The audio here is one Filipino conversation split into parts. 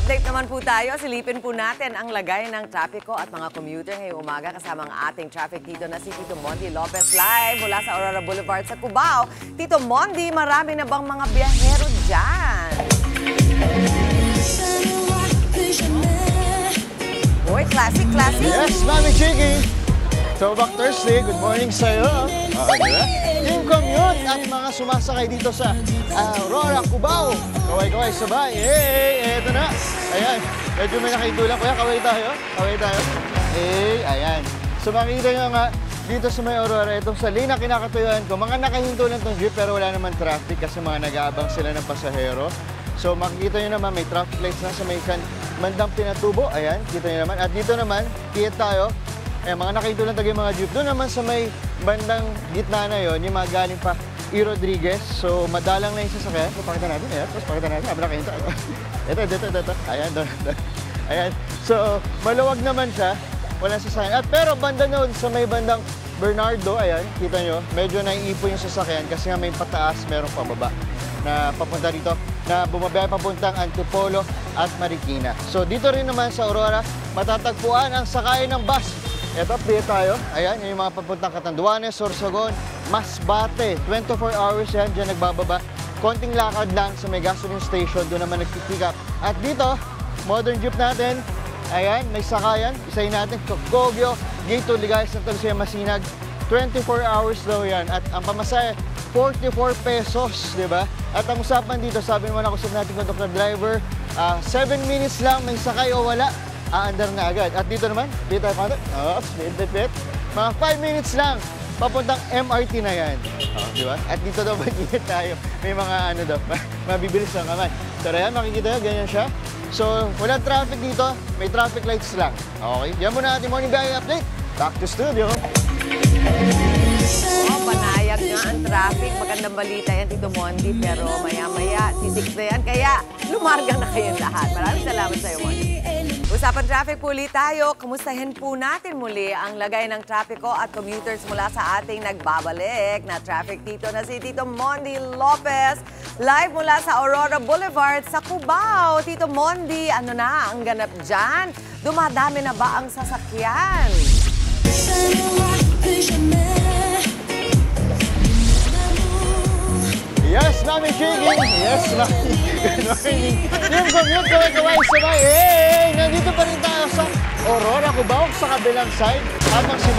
update naman po tayo. Silipin po natin ang lagay ng trapiko at mga commuter ngayong umaga kasama ang ating traffic dito na si Tito Mondi Lopez live mula sa Aurora Boulevard sa Cubao. Tito Mondi, marami na bang mga biyahero dyan? Boy, classic. Yes, Mami Chiggy. Throwback Thursday, good morning sa'yo. Diba? Team Commute at mga sumasakay dito sa Aurora, Cubao. Kaway-kaway, sabay. Hey, eto na. Ayan, medyo may nakitulang. Kuya, kaway tayo. Hey, ayan. So makikita nyo nga, dito sa may Aurora, itong sa lane na kinakatuyuan ko, mga nakahinto lang itong jeep pero wala naman traffic kasi mga nag-aabang sila ng pasahero. So makikita nyo naman, may traffic lights na sa may bandang Pinatubo. Ayan, kita nyo naman. At dito naman, kiyat tayo. Ayan, mga nakahinto lang tayo yung mga jeep. Doon naman sa may bandang gitna na yon, yung mga galing pa E. Rodriguez. So madalang na yung sasakyan. So pakita natin. Ayan, tapos pakita natin. Habang nakahinto. Ito. Ayan, doon. Ayan. So maluwag naman siya. Walang sasakyan. At pero banda noon sa may bandang Bernardo, ayan, kita nyo, medyo naiipo yung sasakyan kasi nga may pataas, merong pababa na papunta dito, na bumabaya papuntang Antipolo at Marikina. So dito rin naman sa Aurora, matatagpuan ang sakay ng bus. Ito, update tayo. Ayan, yung mga papuntang Catanduanes, Sorsogon, Masbate. 24 hours yan, dyan nagbababa. Konting lakad lang sa may gasoline station, doon naman nagpipick up. At dito, modern jeep natin, ayan, may sakayan. Isayin natin, Kogyo, Gate to Ligaya, Santa Lucia, Masinag. 24 hours daw yan. At ang pamasahe, 44 pesos, di ba? At ang usapan dito, sabi naman ako sa nating conductor driver, 7 minutes lang, may sakay o wala, aandar na agad. At dito naman, dito tayo konti. Bit. Mga 5 minutes lang, papuntang MRT na yan. Di ba? At dito daw mag-ingat tayo. May mga ano daw, mabibilis lang naman. So ayan, makikita nyo, ganyan siya. So, walang traffic dito, may traffic lights lang. Okay, yan muna ating morning biyahe update. Back to studio. Panayag nga ang traffic. Magandang balita yan, Tito Mondi. Pero maya-maya, sisik na yan. Kaya lumarga na kayong lahat. Maraming salamat sa'yo, Mondi. Usapan traffic po ulit tayo. Kamustahin po natin muli ang lagay ng trapiko at commuters mula sa ating nagbabalik na traffic dito na si Tito Mondi Lopez. Live mula sa Aurora Boulevard sa Cubao. Tito Mondi, ano na ang ganap dyan? Dumadami na ba ang sasakyan? Yes, Mami Chiggy! Yes, Mami! Good morning! Team Commute, kaway-kaway sabay! Hey! Nandito pa rin tayo sa Aurora, Cubao, sa kabilang side. Habang si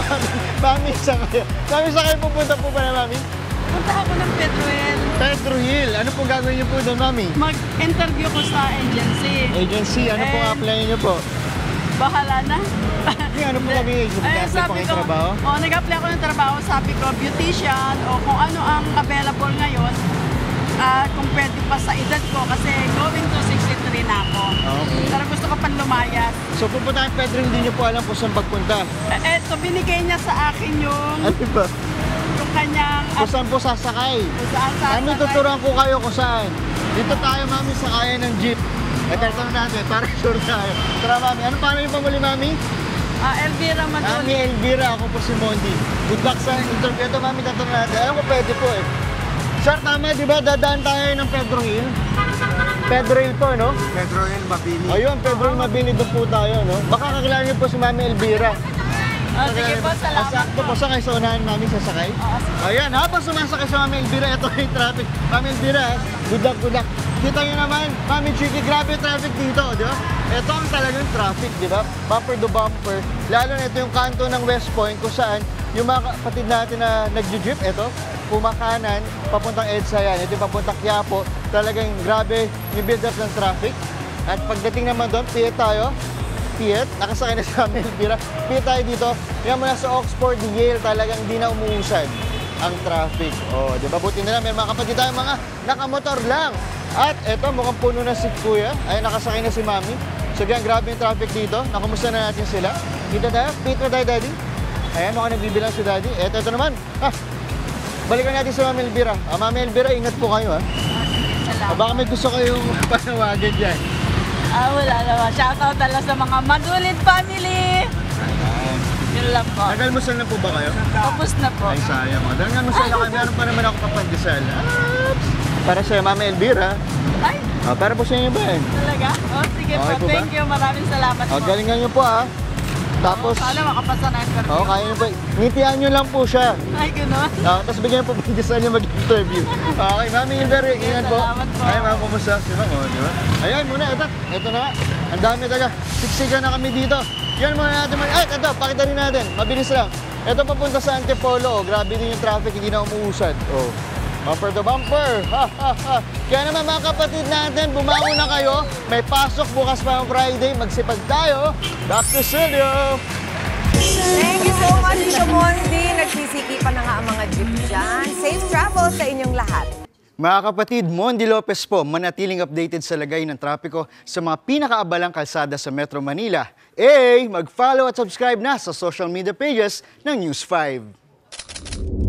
Mami sakay. Mami sakay, pupunta po ba na, Mami? Punta ako ng Pedro Hill. Pedro Hill. Ano pong gagawin niyo po doon, Mami? Mag-interview ko sa agency. Agency, ano pong apply niyo po? Bahala na. Ano po kami sabi ko, trabaho? nag-apply ako ng trabaho, sabi ko, beautician, o kung ano ang available ngayon, kung pwede pa sa edad ko, kasi going to 63 na ako. Okay. Pero gusto ko pang lumayas. So pupunta kang Pedro, hindi niyo po alam kung saan pagpunta? Eto, binigay niya sa akin yung kanyang... Kung saan po sasakay? Kung saan sasakay. Ano, tuturuan ko kayo kung saan? Dito tayo, Mami, sakayan ng jeep. Tanong natin, para sure tayo. Tara, Mami. Ano paano yung pamuli, Mami? Elvira Mami Maduli. Elvira, ako po si Mondi. Good luck sa interview. Ito, Mami, tatanong natin. Alam ko, pwede po eh. Sir, tama, di ba? Dadaan tayo ng Pedro Hill. Pedro Hill po, no? Pedro Hill, Mabini. Ayun, Pedro Hill, Mabini, doon po tayo, no? Baka kakilala niyo po si Mami Elvira. Sige po, salamat Sakto po, sakay sa unahan, Mami, sasakay. Ayan, habang sumasakay sa Mami Elvira, ito yung traffic. Mami Elvira, good luck. Kita nyo naman, Mami Chiki, grabe yung traffic dito, di ba? Ito ang talagang traffic, di ba? Bumper to bumper. Lalo na ito yung kanto ng West Point kung saan yung mga kapatid natin na nag-jeep, ito, kumakanan, papuntang EDSA yan. Ito yung papuntang Quiapo. Talagang grabe yung build-up ng traffic. At pagdating naman doon, piyet tayo. Nakasakay na si Mami Elvira. Piyet tayo dito. Yan mula sa Oxford, Yale, talagang di na umuusad ang traffic. O, di ba? Buti na lang, may mga kapatid tayo, mga nakamotor lang. At eto, mukhang puno na si Kuya. Ay, nakasakay na si Mami. So, yan, grabe yung traffic dito. Nakumusta na natin sila. Dito tayo. Pito tayo, Daddy. Ayan, mukhang nagbibilang si Daddy. Eto naman. Balikan natin si Mami Elvira. Mami Elvira, ingat po kayo, ha? Salamat. Baka may gusto kayong panawagan dyan. Wala naman. Shoutout talaga sa mga Madulid family. Yun lang po. Nagalmusal na po ba kayo? Tapos na po. Ay, sayang. Nagalmusal na kayo. Meron pa naman ako papagdasal. Para sa Mama Elvira. Ay, Para po sa inyo ba eh? talaga? Oh, sige Okay po. po ba? Thank you. Maraming salamat po. Galingan nyo po Tapos, Sana makapasa na interview. kaya nyo po. Ngitian nyo lang po siya. Ay, gano'n. Tapos bigyan po pindisan niya mag-interview. Okay, Mami Elvira, ingat po. Salamat po. Ay, ma'am, kumusta? Si ma'am, di ba? Ayan muna, ito na nga. Ang dami taga. Siksikan na kami dito. Yan muna natin. Ay, ito, pakita rin natin. Mabilis lang. Ito papunta sa Antipolo. Grabe din yung traffic, hindi na umuusad. Bumper to bumper. Kaya naman mga kapatid natin, bumangon na kayo. May pasok bukas pa ang Friday. Magsipag tayo. Back to studio. Thank you so much, Tito Mondi. Nagsisikipan na nga ang mga jeep dyan. Safe travel sa inyong lahat. Mga kapatid, Mondi Lopez po, manatiling updated sa lagay ng trapiko sa mga pinakaabalang kalsada sa Metro Manila. Mag-follow at subscribe na sa social media pages ng News 5.